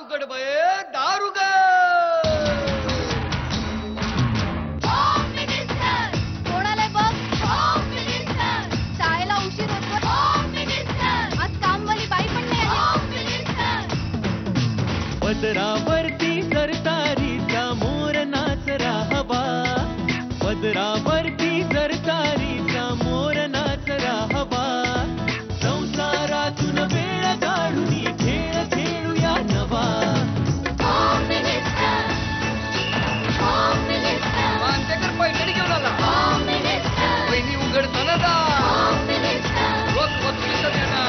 उघड बये दार उघड. कोणाला बघ शाळेला उशीर होतो. आज कामवाली बाई पण नाही आली. पदरावरती सरतारीचा मोर नाचरा हवा, पदरावरती सरतारीचा मोर नाचरा हवा. संसारातून वेळ काढून खेळ खेळूया नवा. मानतेकर पैठणी घेऊन आला. वहिनी उघडताना जा. रोज वकिलीचं देणार.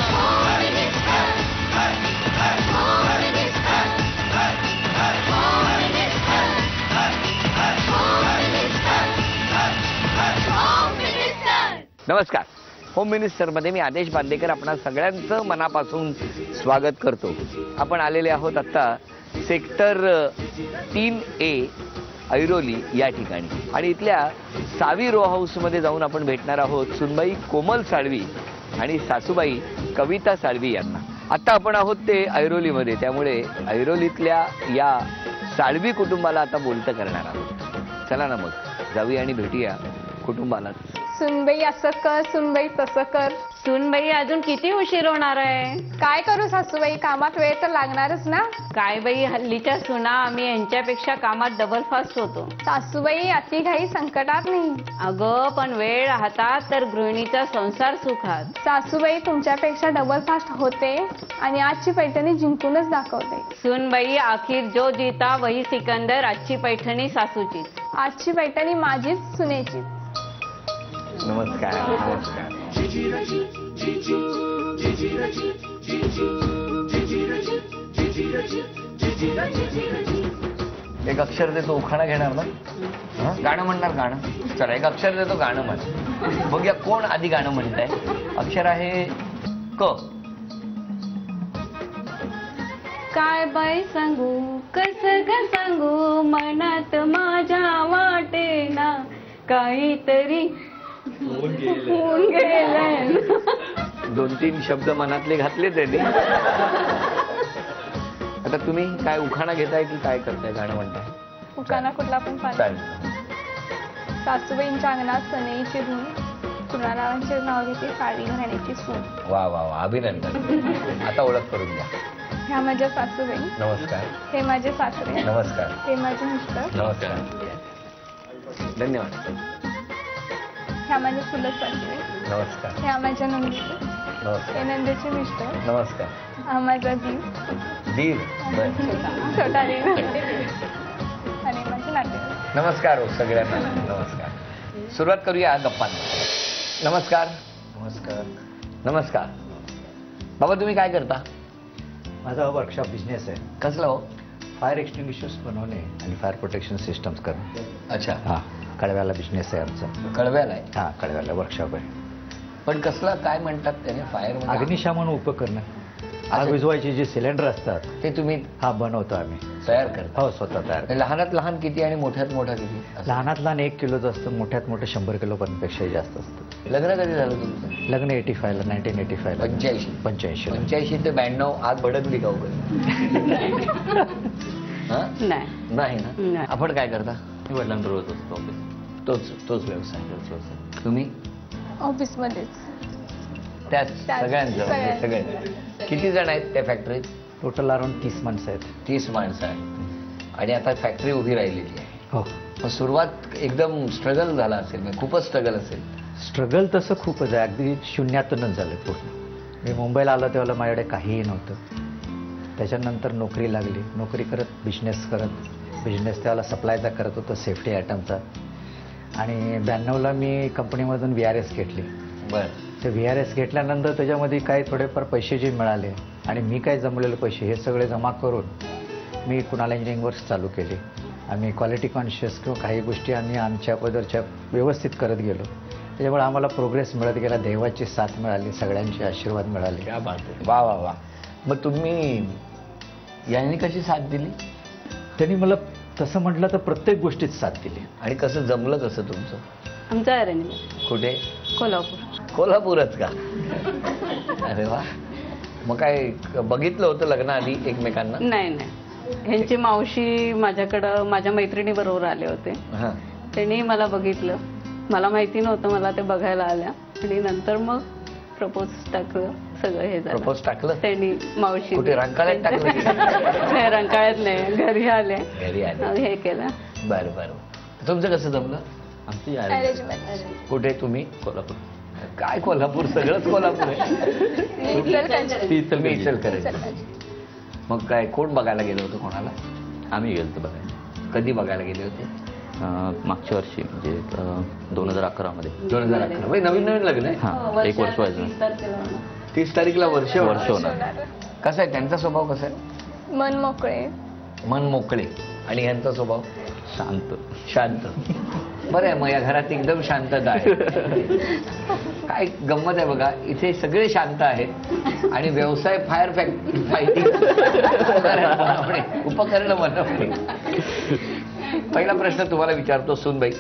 नमस्कार. होम मिनिस्टरमध्ये मी आदेश बांदेकर आपणा सगळ्यांचं मनापासून स्वागत करतो. आपण आलेले आहोत आत्ता सेक्टर 3A ऐरोली या ठिकाणी आणि इथल्या सावी रो हाऊसमध्ये जाऊन आपण भेटणार आहोत सुनबाई कोमल साळवी आणि सासूबाई कविता साळवी यांना. आत्ता आपण आहोत ते ऐरोलीमध्ये, त्यामुळे ऐरोलीतल्या या साळवी कुटुंबाला आता बोलतं करणार आहोत. चला ना मग जाऊया आणि भेटूया कुटुंबाला. सुनबाई असं कर, सुनबाई तसं कर. सुनबाई अजून किती उशीर होणार आहे? काय करू सासूबाई, कामात वेळ तर लागणारच ना. काय बाई, हल्लीच्या सुना आम्ही यांच्यापेक्षा कामात डबल फास्ट होतो. सासूबाई अति घाई संकटात नाही. अगं पण वेळ हातात तर गृहिणीचा संसार सुखात. सासूबाई तुमच्यापेक्षा डबल फास्ट होते आणि आजची पैठणी जिंकूनच दाखवते. सुनबाई आखिर जो जीता वही सिकंदर, आजची पैठणी सासूची. आजची पैठणी माझीच, सुनेची. नमस्कार. नमस्कार. एक अक्षर देतो, उखाणा घेणार ना. गाणं म्हणणार. गाणं चला, एक अक्षर देतो, गाणं म्हण. बघूया कोण आधी गाणं म्हणताय. अक्षर आहे क. काय बाई सांगू, कसं ग सांगू, मनात माझ्या वाटेना काहीतरी होऊन गेलंय. 2-3 शब्द मनातले घातले त्यांनी. आता तुम्ही काय उखाणा घेताय की काय करताय, गाणं म्हणताय? उखाणा कुठला पण पाहिजे. चालेल. सासूबाईंच्या अंगणात सनईची धून, कुणालांचे नाव घेते साडी घराण्याची सून. वा वा वा, अभिनंदन. आता ओळख करून द्या. ह्या माझ्या सासूबाई. नमस्कार. हे माझे सासरे. नमस्कार. हे माझे मिस्टर. नमस्कार. धन्यवाद. ह्या माझ्या चुलत सासूबाई. नमस्कार. ह्या माझ्या नंदी. नमस्कार. हे नंदेचे मिस्टर. नमस्कार. हा माझा दीर. दीर. छोटा दीर. आणि माझे नाते. नमस्कार हो सगळ्यांना. नमस्कार. सुरुवात करूया गप्पांना. नमस्कार. नमस्कार. नमस्कार. बाबा तुम्ही काय करता? माझा वर्कशॉप बिझनेस आहे. कसला हो? फायर एक्सटिंग्विशर्स बनवणे आणि फायर प्रोटेक्शन सिस्टम्स करणे. अच्छा. हां, कळव्याला बिझनेस आहे आमचा. कळव्याला आहे? हां, कळव्याला वर्कशॉप आहे. पण कसला काय म्हणतात त्याने? फायर अग्निशमन उपकरणं, आग विझवायचे जे सिलेंडर असतात ते तुम्ही बनवतो आम्ही. तयार करता? हो, स्वतः तयार. लहानात लहान किती आणि मोठ्यात मोठा किती? लहानात लहान 1 किलोचं असतं, मोठ्यात मोठं 100 किलो पेक्षाही जास्त असतं. लग्न कधी झालं तुमचं? लग्न 1985 ला. 85 ते 92 आग भडकली का वगैरे? नाही नाही ना. आपण काय करता? वडिलांबरोबर असतो. तोच व्यवसाय. तुम्ही? ऑफिसमध्येच. त्याच सगळ्यांचं सगळे. किती जण आहेत त्या फॅक्टरीत? टोटल अराउंड 30 माणसं आहेत. 30 माणसं आहेत. आणि आता फॅक्टरी उभी राहिलेली आहे. हो. मग सुरुवात एकदम स्ट्रगल झाला असेल, खूपच स्ट्रगल असेल. स्ट्रगल तसं खूपच आहे. अगदी शून्यातूनच झालं पूर्ण. मी मुंबईला आलो तेव्हा माझ्याकडे काहीही नव्हतं. त्याच्यानंतर नोकरी लागली. नोकरी करत बिझनेस त्याला सप्लायचा करत होतो, सेफ्टी आयटमचा. आणि 92ला मी कंपनीमधून VRS घेतली. बरं. ते VRS घेतल्यानंतर त्याच्यामध्ये काही थोडेफार पैसे जे मिळाले आणि मी काय जमलेले पैसे हे सगळे जमा करून मी कुणाला इंजिनिअरिंग वर्क्स चालू केली. आम्ही क्वालिटी कॉन्शियस किंवा काही गोष्टी आम्ही आमच्या पदरच्या व्यवस्थित करत गेलो. त्याच्यामुळे आम्हाला प्रोग्रेस मिळत गेला. देवाची साथ मिळाली, सगळ्यांचे आशीर्वाद मिळाले. क्या बात आहे. वा वा वा. मग तुम्ही यांनी कशी साथ दिली? त्यांनी मला तसं म्हटलं तर प्रत्येक गोष्टीत साथ दिली. आणि कसं जमलं कसं तुमचं? आमचा अरेंज. कुठे? कोल्हापूर. कोल्हापूरच का? अरे वा. मग काय बघितलं होतं लग्न आधी एकमेकांना? नाही. ह्यांची मावशी माझ्याकडं माझ्या मैत्रिणीबरोबर आले होते. हा. त्यांनी मला बघितलं, मला माहिती नव्हतं, मला ते बघायला आल्या आणि नंतर मग प्रपोज टाकलं, सगळं हे झालं. प्रपोज टाकलं त्यांनी मावशी कुठे रंकाळ्यात टाकलं की? नाही, रंकाळ्यात नाही, घरी आले, घरी आले. हे केलं. बरं बरं. तुमचं कसं जमलं? आमची अरेंज मॅरेज. कुठे तुम्ही? कोल्हापूर. काय कोल्हापूर? सगळंच कोल्हापूर आहे. इचलकरंजी. तुम्ही इचलकरंजी. मग काय कोण बघायला गेलं होतं कोणाला? आम्ही गेलो बघायला. कधी बघायला गेले होते? मागच्या वर्षी म्हणजे 2011 मध्ये. 2011. म्हणजे नवीन नवीन लग्न आहे. हा, 1 वर्ष व्हायचं. 30 तारखेला होणार. 30 तारीखला वर्ष वर्ष होणार. कसा आहे त्यांचा स्वभाव? कसा आहे? मन मोकळे. मन मोकळे. आणि यांचा स्वभाव शांत. शांत. बरं आहे, मग या घरात एकदम शांतता आहे. काय गंमत आहे बघा, इथे सगळे शांत आहेत आणि व्यवसाय फायर फायटिंग उपकरण बनवणे. पहिला प्रश्न तुम्हाला विचारतो सूनबाई,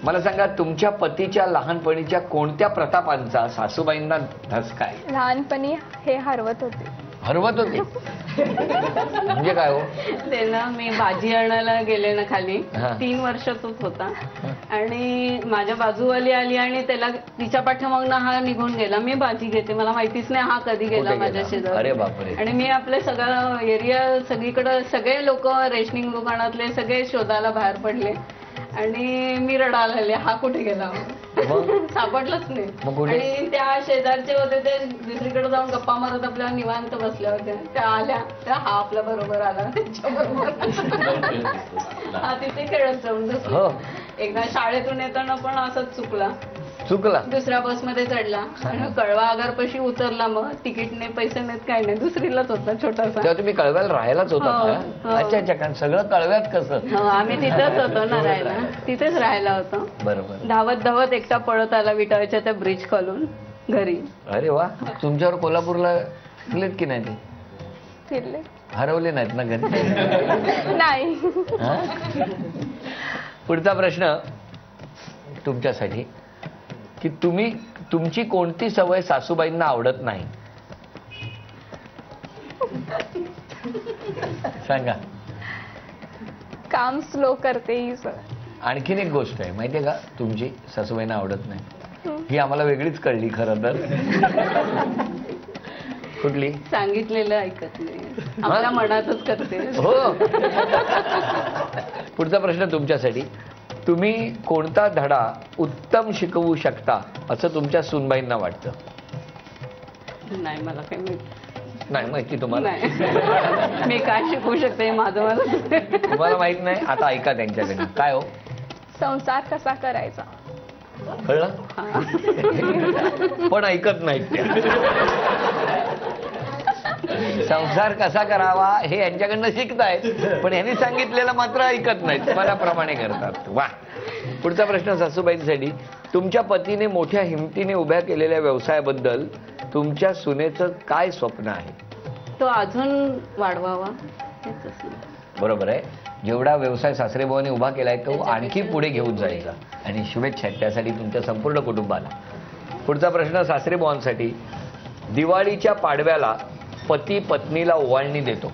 मला सांगा तुमच्या पतीच्या लहानपणीच्या कोणत्या प्रतापांचा सासूबाईंना धसका आहे? लहानपणी हे हरवत होते. हरवत होते म्हणजे काय हो? ते ना, मी भाजी आणायला गेले ना खाली, हा. 3 वर्षाचाच होता आणि माझ्या बाजूवाली आली आणि त्याला तिच्या पाठीमागनं हा निघून गेला. मी भाजी घेते, मला माहितीच नाही हा कधी गेला कुठे माझ्या गेला? शेजारी. अरे बापरे. आणि मी आपले सगळं एरिया सगळीकडे सगळे लोक रेशनिंग दुकानातले सगळे शोधायला बाहेर पडले आणि मी रडायला लागले, हा कुठे गेला? मग? सापडलंच मग नाही. कुठे? आणि त्या शेजारचे होते ते दुसरीकडे जाऊन गप्पा मारत आपल्या निवांत बसल्या होत्या. त्या आल्या, त्या हा आपल्या बरोबर आला, त्यांच्या बरोबर हा तिथे खेळत जाऊन बसला. हो. एकदा शाळेतून येताना पण असंच चुकला. दुसऱ्या बसमध्ये चढला आणि कळवा आगारपाशी उतरला. मग तिकीटने पैसे नाहीत, काही नाही, दुसरीलाच होता छोटासा. तेव्हा तुम्ही कळव्याला राहायलाच होता हो, का? हो. अच्छा अच्छा. कारण सगळं कळव्यात कसं? हो, आम्ही तिथेच होतो ना राहायला, तिथेच राहायला होतो. बरोबर. धावत धावत एकटा पळत आला विटाळच्या त्या ब्रिज खालून घरी. अरे वा. तुमच्यावर कोल्हापूरला फिरलेत की नाही ते? फिरले हरवले नाहीत ना घरी? नाही. हा? पुढचा प्रश्न तुमच्यासाठी की तुमची कोणती सवय सासूबाईंना आवडत नाही? सांगा. काम स्लो करते ही सर. आणखीन एक गोष्ट आहे माहितीये का तुमची सासूबाईंना आवडत नाही, ही आम्हाला वेगळीच कळली खरं तर. कुठली? सांगितलेलं ऐकत नाही, आपल्या मनातच करते. हो. पुढचा प्रश्न तुमच्यासाठी, तुम्ही कोणता धडा उत्तम शिकवू शकता असं तुमच्या सूनबाईंना वाटतं? नाही, मला काही माहिती नाही माहिती तुम्हाला? नाही. मी काय शिकवू शकते माझं मला तुम्हाला माहित नाही? आता ऐका त्यांच्याकडे. काय हो? संसार कसा करायचा. कळलं? पण ऐकत नाहीत त्या. संसार कसा करावा हे यांच्याकडनं शिकतायत, पण यांनी सांगितलेलं मात्र ऐकत नाहीत, मनाप्रमाणे करतात. वा. पुढचा प्रश्न सासूबाईंसाठी, तुमच्या पतीने मोठ्या हिमतीने उभ्या केलेल्या व्यवसायाबद्दल तुमच्या सुनेचं काय स्वप्न आहे? तो अजून वाढवावा हेच असं. बरोबर आहे. जेवढा व्यवसाय सासरेबुवांनी उभा केलाय तो आणखी पुढे घेऊन जायचा आणि शुभेच्छा आहेत त्यासाठी तुमच्या संपूर्ण कुटुंबाला. पुढचा प्रश्न सासरेबुवांसाठी, दिवाळीच्या पाडव्याला पती पत्नीला ओवाळणी देतो,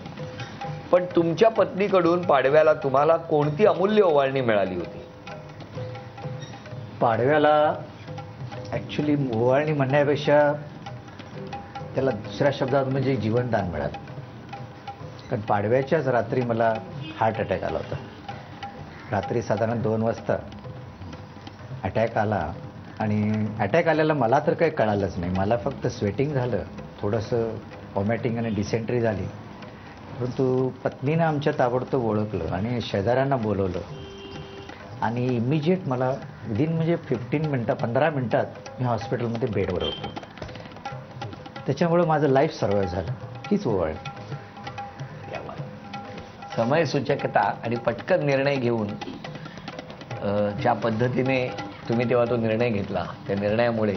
पण तुमच्या पत्नीकडून पाडव्याला तुम्हाला कोणती अमूल्य ओवाळणी मिळाली होती? पाडव्याला ॲक्च्युली ओवाळणी म्हणण्यापेक्षा त्याला दुसऱ्या शब्दात म्हणजे जीवनदान मिळालं. कारण पाडव्याच्याच रात्री मला हार्ट अटॅक आला होता. रात्री साधारण 2 वाजता अटॅक आला आणि अटॅक आलेला मला तर काही कळालंच नाही. मला फक्त स्वेटिंग झालं, थोडंसं वॉमिटिंग आणि डिसेंट्री झाली. परंतु पत्नीनं आमच्या ताबडतोब ओळखलं आणि शेजाऱ्यांना बोलवलं आणि इमिजिएट मला विदिन म्हणजे 15 मिनटात मी हॉस्पिटलमध्ये बेडवर होतो. त्याच्यामुळं माझं लाईफ सर्वाइव्ह झालं. हीच ओवाळणी. समयसूचकता आणि पटकन निर्णय घेऊन ज्या पद्धतीने तुम्ही तेव्हा तो निर्णय घेतला, त्या निर्णयामुळे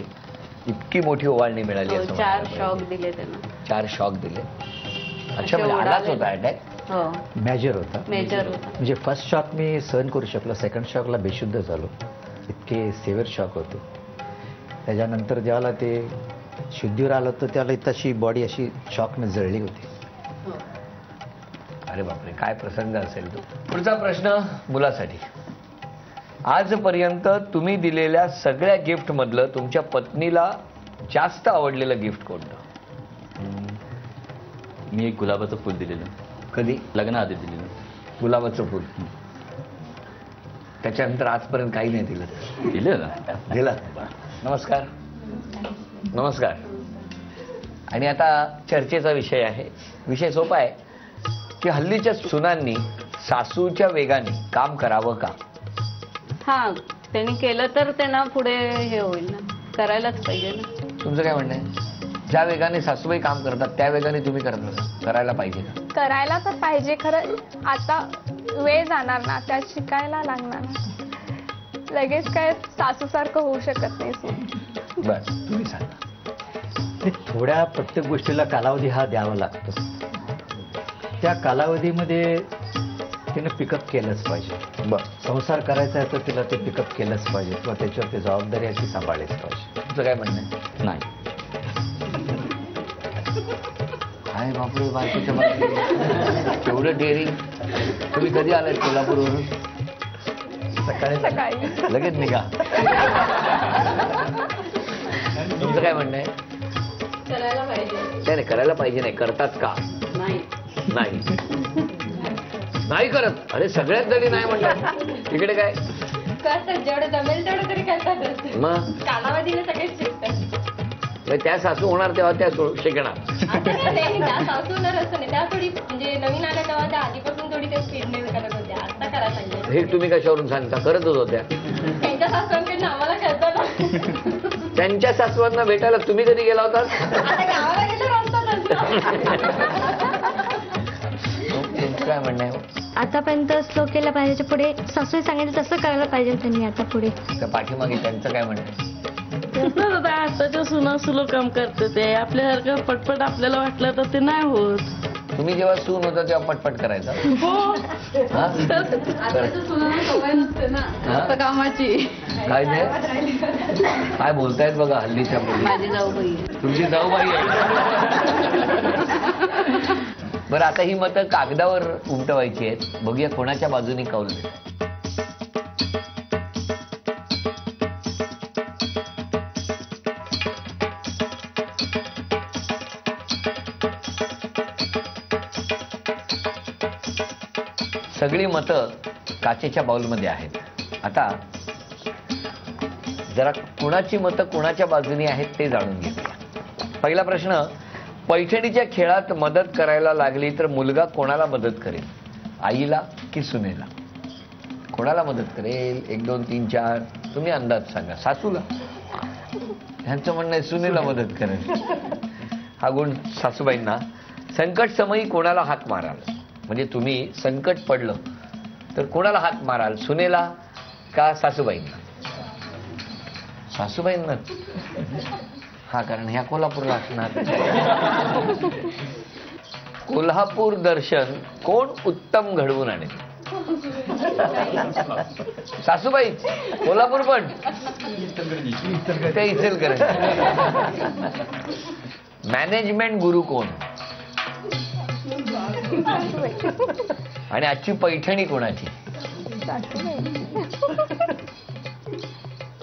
इतकी मोठी ओवाळणी मिळाली. असं 4 शॉक दिले त्यांना. 4 शॉक दिले. अच्छा, म्हणजे आलाच होता अटॅक? हो, मेजर होता. मेजर होता. म्हणजे फर्स्ट शॉक मी सहन करू शकलो, सेकंड शॉकला बेशुद्ध झालो. इतके सिव्हिअर शॉक होते. त्याच्यानंतर ज्याला ते शुद्धीवर आलं तर त्याला तशी बॉडी अशी शॉकने जळली होती. अरे बापरे, काय प्रसंग असेल तो. पुढचा प्रश्न मुलासाठी. आजपर्यंत तुम्ही दिलेल्या सगळ्या गिफ्ट मधलं तुमच्या पत्नीला जास्त आवडलेलं गिफ्ट कोणतं? मी एक गुलाबाचं फुल दिलेलं, कधी? लग्नाआधी दिलेलं. गुलाबाचं फुल. त्याच्यानंतर आजपर्यंत काही नाही दिलं. दिलं ना. दिला. नमस्कार. नमस्कार. आणि आता चर्चेचा विषय आहे. विषय सोपा आहे की हल्लीच्या सुनांनी सासूच्या वेगाने काम करावं का? हा, त्यांनी केलं तर त्यांना पुढे हे होईल ना, करायलाच पाहिजे ना. तुमचं काय म्हणणं आहे? ज्या वेगाने सासूबाई काम करतात त्या वेगाने तुम्ही करायला पाहिजे का? करायला तर पाहिजे, खरं आता वेळ जाणार ना, त्यात शिकायला लागणार ना. लगेच काय सासूसारखं होऊ शकत नाही सून. बर, तुम्ही सांगा. थोड्या प्रत्येक गोष्टीला कालावधी हा द्यावा लागतो. त्या कालावधीमध्ये तिने पिकअप केलंच पाहिजे. बर, संसार करायचा आहे तर तिला ते पिकअप केलंच पाहिजे किंवा त्याच्यावरती जबाबदारी अशी सांभाळलीच पाहिजे. तुमचं काय म्हणणं आहे? नाही. काय बापरे, बायकोच्या बाजूला केवढं डेअरिंग. तुम्ही कधी आलात कोल्हापूरवरून? सकाळी. लगेच निघा. तुमचं काय म्हणणं आहे? करायला पाहिजे. नाही, करायला पाहिजे नाही. करतात का? नाही. नाही, नाही करत. अरे सगळ्यात जणी नाही म्हणतात. इकडे काय करतात, जेवढं जमेल तेवढं तरी करतात. मग कालावधीने सगळेच शिकतात. त्या सासू होणार तेव्हा त्या शिकणार. आता नाही, त्या सासू होणार असं नाही. त्या थोडी म्हणजे नवीन आल्या तेव्हा त्या आधीपासून थोडी त्या स्पीडने करत होत्या. आता करायला पाहिजे. हे तुम्ही कशावरून सांगता? करतच होत्या. त्यांच्या सासूंकडनं आम्हाला कळतं ना. त्यांच्या सासवांना भेटायला तुम्ही कधी गेला होता? आता गावाला गेलं तुमचं काय म्हणणं आहे? आतापर्यंत स्लो केलं पाहिजे, पुढे सासूने सांगितलं तसं करायला पाहिजे त्यांनी आता पुढे. त्या पाठीमागे त्यांचं काय म्हणणं आहे? आताच्या सुना सुलो काम करते ते आपल्यासारखं पटपट आपल्याला वाटलं तर ते नाही होत. तुम्ही जेव्हा सून होता तेव्हा पटपट करायचा? आताच्या सुनांना सवय नसते ना जास्त कामाची. काय ते काय बोलतायत बघा हल्लीच्या मुली. माझी जाऊबाई. तुमची जाऊबाई आहे. बरं, आता ही मतं कागदावर उमटवायची आहेत. बघूया कोणाच्या बाजूने कौल देत. सगळी मतं काचेच्या बाउलमध्ये आहेत. आता जरा कुणाची मतं कुणाच्या बाजूने आहेत ते जाणून घेऊया. पहिला प्रश्न, पैठणीच्या खेळात मदत करायला लागली तर मुलगा कोणाला मदत करेल? आईला की सुनेला? कोणाला मदत करेल? 1 2 3 4 तुम्ही अंदाज सांगा. सासूला? ह्यांचं म्हणणं आहे सुनेला मदत करेल. हा गुण सासूबाईंना. संकट समयी कोणाला हाक माराल? म्हणजे तुम्ही संकट पडलं तर कोणाला हाक माराल? सुनेला का सासूबाईंना? सासूबाईंनाच. हा, कारण ह्या कोल्हापूरला असणार. कोल्हापूर दर्शन कोण उत्तम घडवून आणेल? सासूबाईच. कोल्हापूर पण ते इचलकरंजी. मॅनेजमेंट गुरु कोण? आणि आजची पैठणी कोणाची?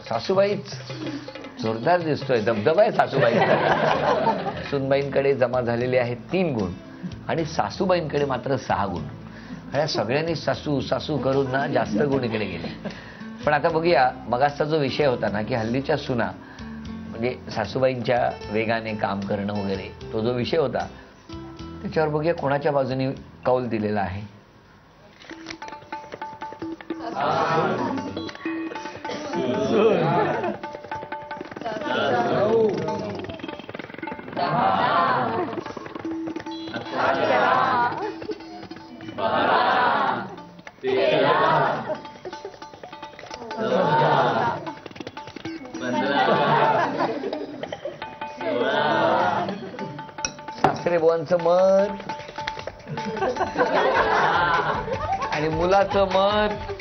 सासूबाईच. जोरदार दिसतोय, दबदबा आहे सासूबाईंचा. सुनबाईंकडे जमा झालेले आहेत 3 गुण आणि सासूबाईंकडे मात्र 6 गुण. ह्या सगळ्यांनी सासू सासू करून ना जास्त गुण इकडे गेले. पण आता बघूया, मगाचा जो विषय होता ना की हल्लीच्या सुना म्हणजे सासूबाईंच्या वेगाने काम करणं वगैरे, तो जो विषय होता त्याच्यावर बघूया कोणाच्या बाजूने कौल दिलेला आहे. सासरे बुवांचं मत आणि मुलाचं मत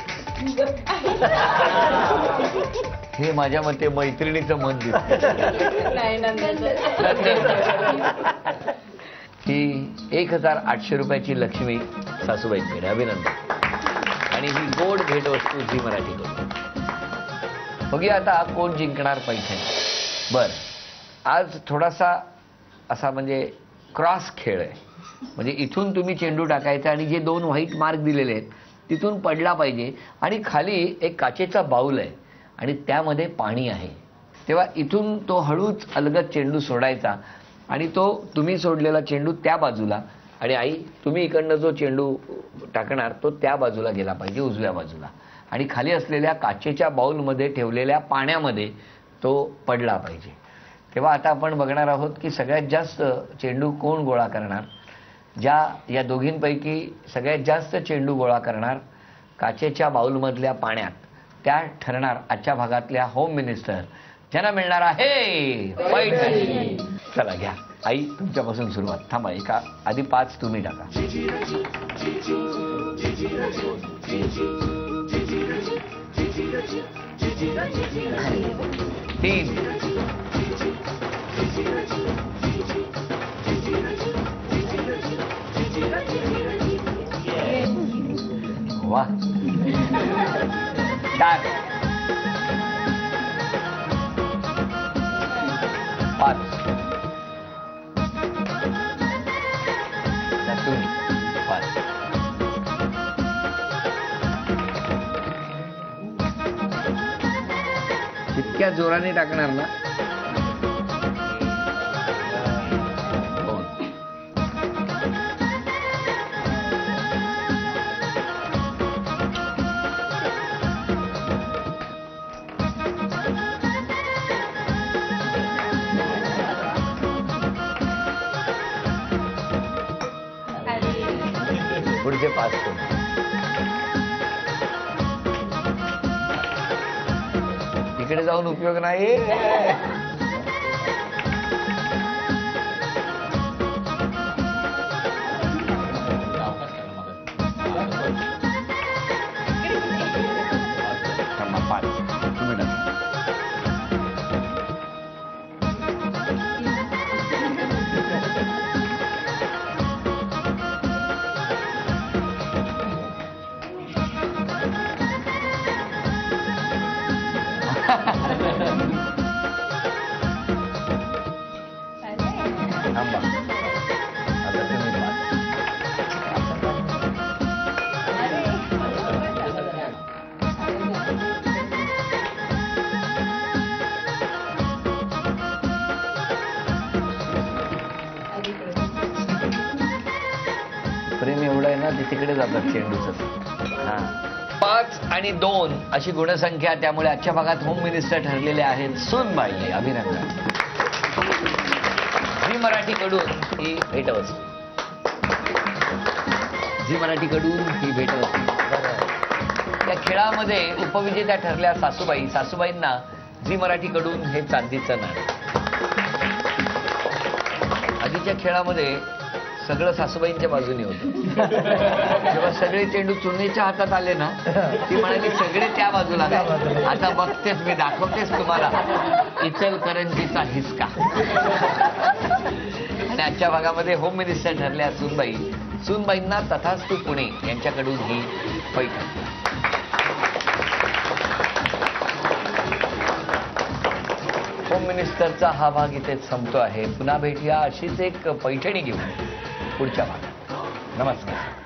हे माझ्या मते मैत्रिणीचं मत दिसतं. नाही, ही 1800 रुपयाची लक्ष्मी सासूबाईंकडे. अभिनंदन. आणि ही गोड भेटवस्तू झी मराठीकडून. बघूया आता कोण जिंकणार पैठणी. बर, आज थोडासा असा म्हणजे क्रॉस खेळ आहे. म्हणजे इथून तुम्ही चेंडू टाकायचा आणि जे 2 व्हाईट मार्क दिलेले आहेत तिथून पडला पाहिजे आणि खाली एक काचेचा बाऊल आहे आणि त्यामध्ये पाणी आहे. तेव्हा इथून तो हळूच अलगद चेंडू सोडायचा आणि तो तुम्ही सोडलेला चेंडू त्या बाजूला आणि आई तुम्ही इकडनं जो चेंडू टाकणार तो त्या बाजूला गेला पाहिजे, उजव्या बाजूला, आणि खाली असलेल्या काचेच्या बाऊलमध्ये ठेवलेल्या पाण्यामध्ये तो पडला पाहिजे. तेव्हा आता आपण बघणार आहोत की सगळ्यात जास्त चेंडू कोण गोळा करणार. या दोघींपैकी सगळ्यात जास्त चेंडू गोळा करणार काचेच्या बाऊलमधल्या पाण्यात त्या ठरणार आजच्या भागातल्या होम मिनिस्टर, ज्यांना मिळणार आहे पैठणी. चला घ्या आई, तुमच्यापासून सुरुवात. थांबा, एका आधी 5 तुम्ही टाका. 3 वाह. 4 5 तुम्ही 5 इतक्या जोराने टाकणार ना. पुढचे 5 इकडे जाऊन उपयोग नाही. थांबा, 5 तुम्ही टाका. थांबा, आता तुम्ही 5. प्रेम एवढं आहे ना ते तिकडे जातात चेंडूचं. हा, 5 आणि 2 अशी गुणसंख्या. त्यामुळे आजच्या भागात होम मिनिस्टर ठरलेले आहेत सूनबाई. अभिनंदन. झी मराठीकडून ही भेटवस्तू. झी मराठीकडून ही भेटवस्तू. या खेळामध्ये उपविजेत्या ठरल्या सासूबाई. सासूबाईंना झी मराठीकडून हे चांदीचं नाणं. आधीच्या खेळामध्ये सगळं सासूबाईंच्या बाजूने होतं. जेव्हा सगळे चेंडू चुनीच्या हातात आले ना, ती म्हणाली सगळे त्या बाजूला काय. आता बघतेच, मी दाखवतेच तुम्हाला इचलकरंजीचा हिसका. आणि आजच्या भागामध्ये होम मिनिस्टर ठरल्या सूनबाई. सूनबाईंना तथास्तु पुणे यांच्याकडून ही पैठणी. होम मिनिस्टरचा हा भाग इथेच संपतो आहे. पुन्हा भेटूया अशीच एक पैठणी घेऊन पुढच्या भागात. नमस्कार.